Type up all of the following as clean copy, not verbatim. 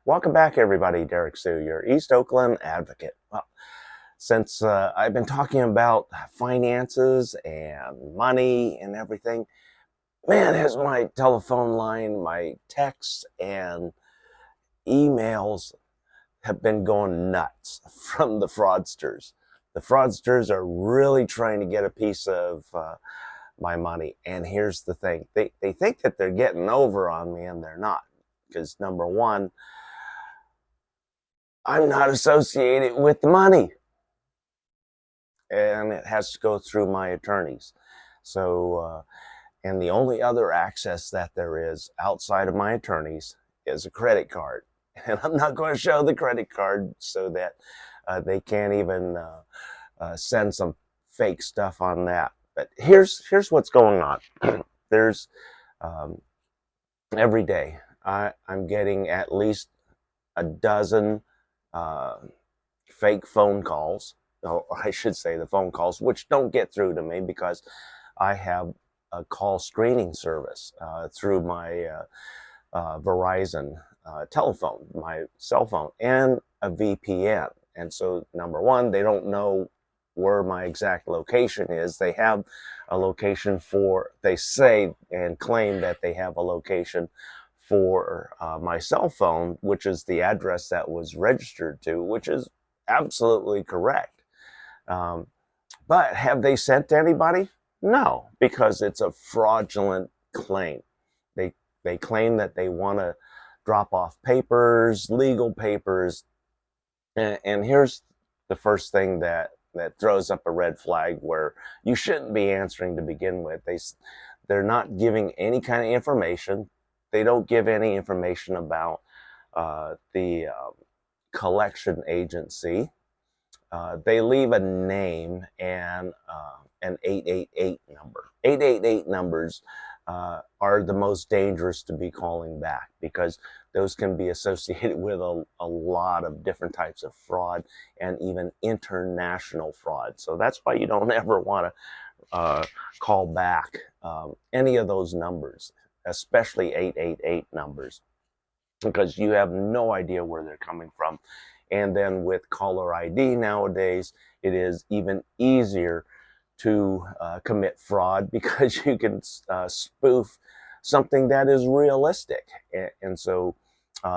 Welcome back, everybody. Derrick Sue, your East Oakland advocate. Well, since I've been talking about finances and money and everything, man, has my telephone line, my texts, and emails have been going nuts from the fraudsters. The fraudsters are really trying to get a piece of my money. And here's the thing, they think that they're getting over on me, and they're not. Because number one, I'm not associated with the money, and it has to go through my attorneys. So, and the only other access that there is outside of my attorneys is a credit card. And I'm not going to show the credit card so that they can't even send some fake stuff on that. But here's what's going on. There's um, every day I'm getting at least a dozen uh, fake phone calls, or I should say the phone calls, which don't get through to me because I have a call screening service through my Verizon telephone, my cell phone, and a VPN. And so, number one, they don't know where my exact location is. They have a location for, they say and claim that they have a location for my cell phone, which is the address that was registered to, which is absolutely correct. Um, but have they sent to anybody? No, because it's a fraudulent claim. They they claim that they want to drop off papers, legal papers, and here's the first thing that throws up a red flag where you shouldn't be answering to begin with. They're not giving any kind of information. They don't give any information about the collection agency. They leave a name and an 888 number. 888 numbers are the most dangerous to be calling back because those can be associated with a lot of different types of fraud and even international fraud. So that's why you don't ever want to call back any of those numbers, especially 888 numbers, because you have no idea where they're coming from. And then with caller ID nowadays, it is even easier to commit fraud because you can spoof something that is realistic. And so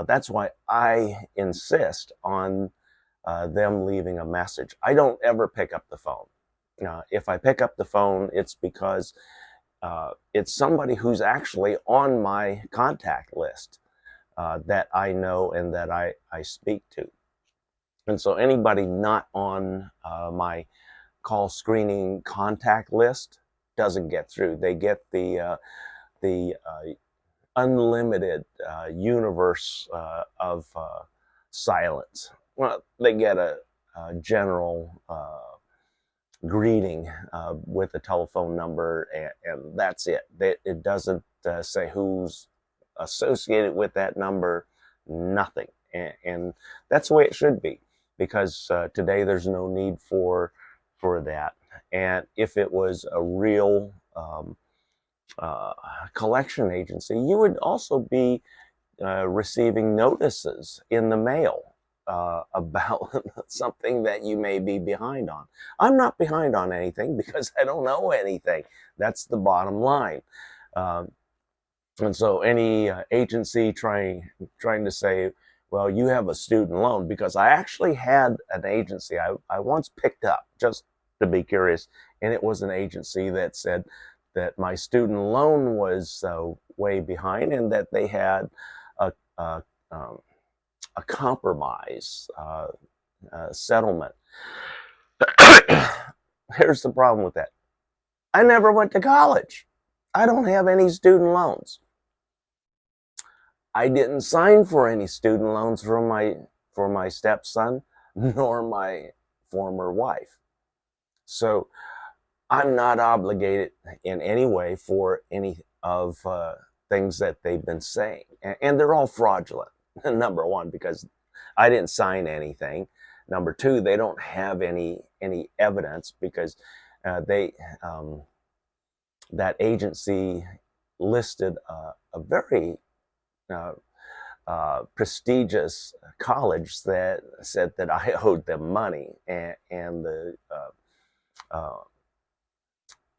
that's why I insist on them leaving a message. I don't ever pick up the phone. If I pick up the phone, it's because it's somebody who's actually on my contact list that I know and that I speak to. And so anybody not on my call screening contact list doesn't get through. They get the unlimited universe of silence. Well, they get a general greeting with a telephone number, and that's it. It doesn't say who's associated with that number, nothing. And that's the way it should be, because today there's no need for that. And if it was a real collection agency, you would also be receiving notices in the mail about something that you may be behind on. I'm not behind on anything because I don't know anything. That's the bottom line. Um, and so any agency trying to say, well, you have a student loan, because I actually had an agency I once picked up just to be curious, and it was an agency that said that my student loan was way behind and that they had a, a, um, a compromise settlement. Here's the problem with that. I never went to college. I don't have any student loans. I didn't sign for any student loans for my stepson nor my former wife. So I'm not obligated in any way for any of things that they've been saying. And they're all fraudulent. Number one, because I didn't sign anything. Number two, they don't have any evidence because they that agency listed a very uh, prestigious college that said that I owed them money, and uh,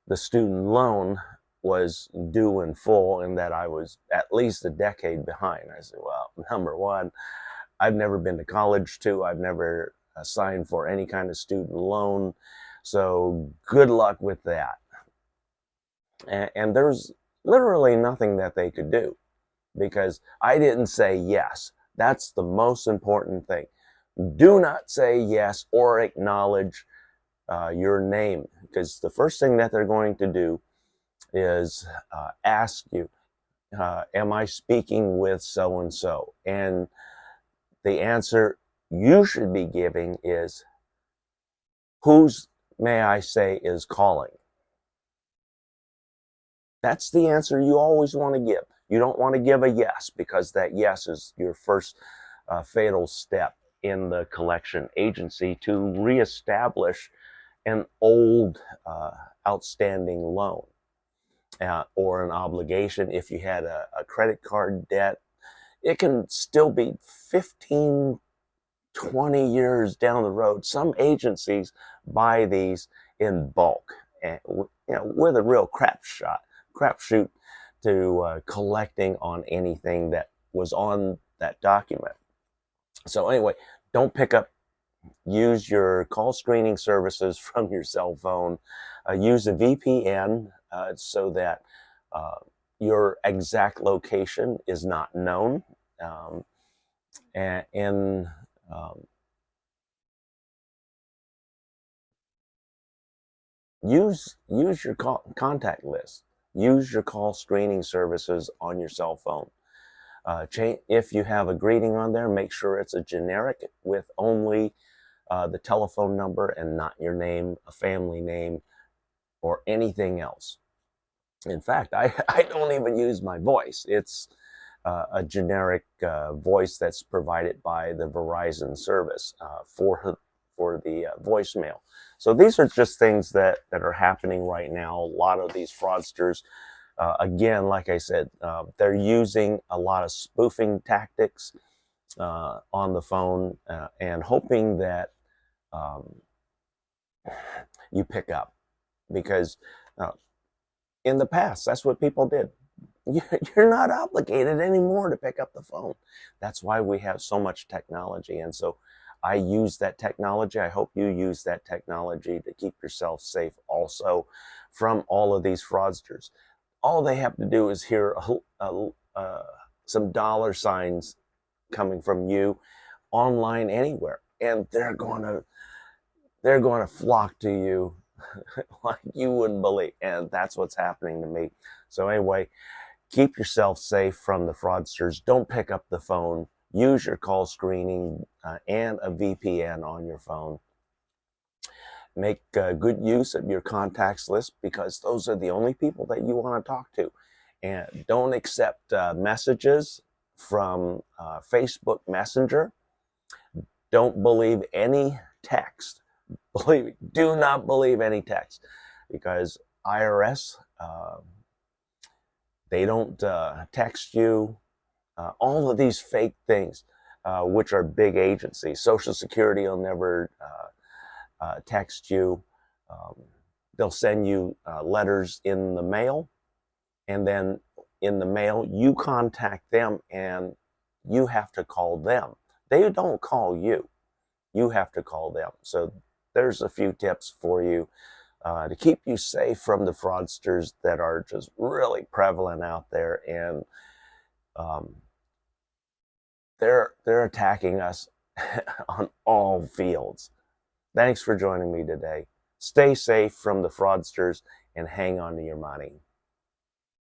the student loan was due in full, and that I was at least a decade behind. I said, well, number one, I've never been to college. Two, I've never signed for any kind of student loan. So good luck with that. And there's literally nothing that they could do because I didn't say yes. That's the most important thing. Do not say yes or acknowledge your name, because the first thing that they're going to do is ask you, am I speaking with so and so? And the answer you should be giving is, whose, may I say, is calling? That's the answer you always want to give. You don't want to give a yes, because that yes is your first fatal step in the collection agency to reestablish an old outstanding loan or an obligation. If you had a credit card debt, it can still be 15, 20 years down the road. Some agencies buy these in bulk, and with a real crapshoot to collecting on anything that was on that document. So anyway, don't pick up. Use your call screening services from your cell phone. Use a VPN so that your exact location is not known. And use your contact list. Use your call screening services on your cell phone. If you have a greeting on there, make sure it's a generic with only the telephone number and not your name, a family name, or anything else. In fact, I don't even use my voice. It's a generic voice that's provided by the Verizon service for the voicemail. So these are just things that are happening right now. A lot of these fraudsters, again, like I said, they're using a lot of spoofing tactics on the phone and hoping that you pick up, because in the past, that's what people did. You're not obligated anymore to pick up the phone. That's why we have so much technology. And so I use that technology. I hope you use that technology to keep yourself safe also from all of these fraudsters. All they have to do is hear some dollar signs coming from you online anywhere, and they're going to flock to you like you wouldn't believe. And that's what's happening to me. So anyway, keep yourself safe from the fraudsters. Don't pick up the phone. Use your call screening and a VPN on your phone. Make good use of your contacts list, because those are the only people that you want to talk to. And don't accept messages from Facebook Messenger. Don't believe any text. Believe me, do not believe any text, because IRS, they don't text you. All of these fake things, which are big agencies. Social Security will never text you. They'll send you letters in the mail, and then in the mail, you contact them and you have to call them. They don't call you. You have to call them. So there's a few tips for you to keep you safe from the fraudsters that are just really prevalent out there. And they're attacking us on all fields. Thanks for joining me today. Stay safe from the fraudsters and hang on to your money.